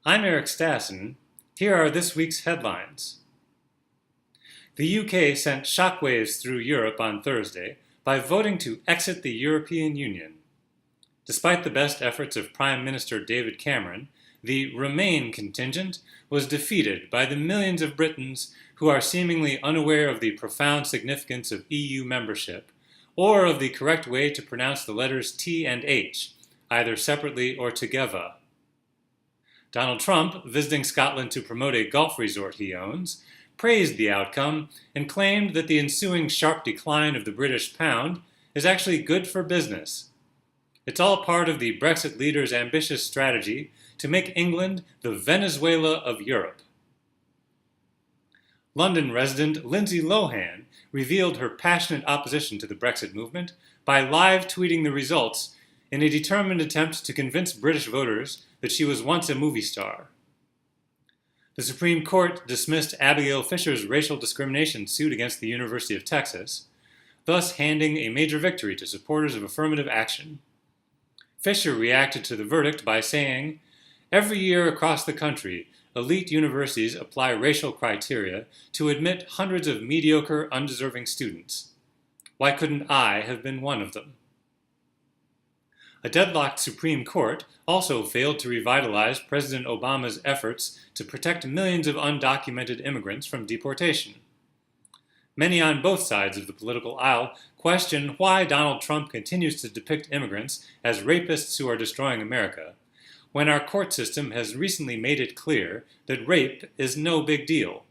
I'm Eric Stassen. Here are this week's headlines. The UK sent shockwaves through Europe on Thursday by voting to exit the European Union. Despite the best efforts of Prime Minister David Cameron, the Remain contingent was defeated by the millions of Britons who are seemingly unaware of the profound significance of EU membership, or of the correct way to pronounce the letters T and H, either separately or together. Donald Trump, visiting Scotland to promote a golf resort he owns, praised the outcome and claimed that the ensuing sharp decline of the British pound is actually good for business. It's all part of the Brexit leaders' ambitious strategy to make England the Venezuela of Europe. London resident Lindsay Lohan revealed her passionate opposition to the Brexit movement by live tweeting the results in a determined attempt to convince British voters that she was once a movie star. The Supreme Court dismissed Abigail Fisher's racial discrimination suit against the University of Texas, thus handing a major victory to supporters of affirmative action. Fisher reacted to the verdict by saying, "Every year across the country, elite universities apply racial criteria to admit hundreds of mediocre, undeserving students. Why couldn't I have been one of them?" A deadlocked Supreme Court also failed to revitalize President Obama's efforts to protect millions of undocumented immigrants from deportation. Many on both sides of the political aisle question why Donald Trump continues to depict immigrants as rapists who are destroying America, when our court system has recently made it clear that rape is no big deal.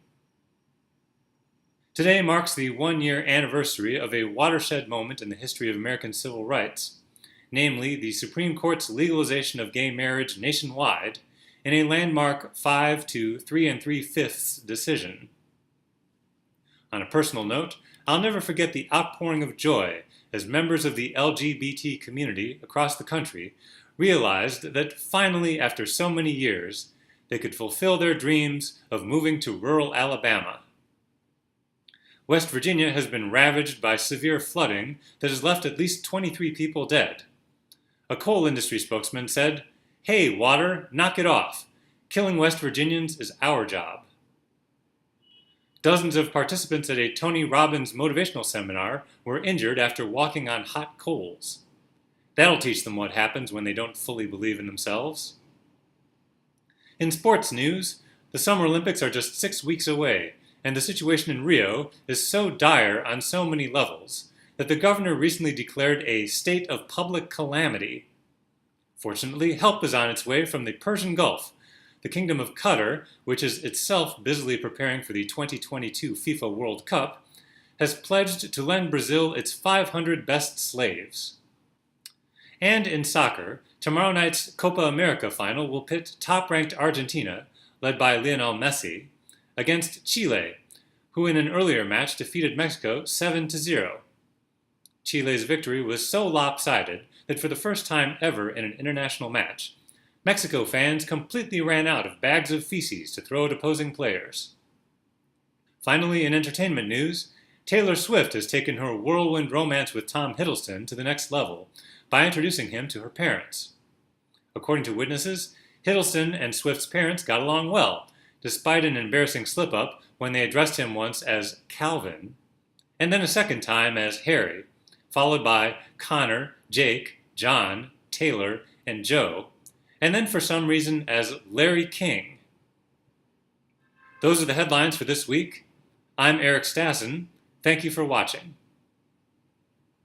Today marks the one-year anniversary of a watershed moment in the history of American civil rights, namely the Supreme Court's legalization of gay marriage nationwide in a landmark 5 to 3 3/5 decision. On a personal note, I'll never forget the outpouring of joy as members of the LGBT community across the country realized that finally, after so many years, they could fulfill their dreams of moving to rural Alabama. West Virginia has been ravaged by severe flooding that has left at least 23 people dead. A coal industry spokesman said, "Hey, water, knock it off. Killing West Virginians is our job." Dozens of participants at a Tony Robbins motivational seminar were injured after walking on hot coals. That'll teach them what happens when they don't fully believe in themselves. In sports news, the Summer Olympics are just 6 weeks away, and the situation in Rio is so dire on so many levels that the governor recently declared a state of public calamity. Fortunately, help is on its way from the Persian Gulf. The Kingdom of Qatar, which is itself busily preparing for the 2022 FIFA World Cup, has pledged to lend Brazil its 500 best slaves. And in soccer, tomorrow night's Copa America final will pit top-ranked Argentina, led by Lionel Messi, against Chile, who in an earlier match defeated Mexico 7-0. Chile's victory was so lopsided that for the first time ever in an international match, Mexico fans completely ran out of bags of feces to throw at opposing players. Finally, in entertainment news, Taylor Swift has taken her whirlwind romance with Tom Hiddleston to the next level by introducing him to her parents. According to witnesses, Hiddleston and Swift's parents got along well, despite an embarrassing slip-up when they addressed him once as Calvin, and then a second time as Harry, followed by Connor, Jake, John, Taylor, and Joe, and then for some reason as Larry King. Those are the headlines for this week. I'm Eric Stassen. Thank you for watching.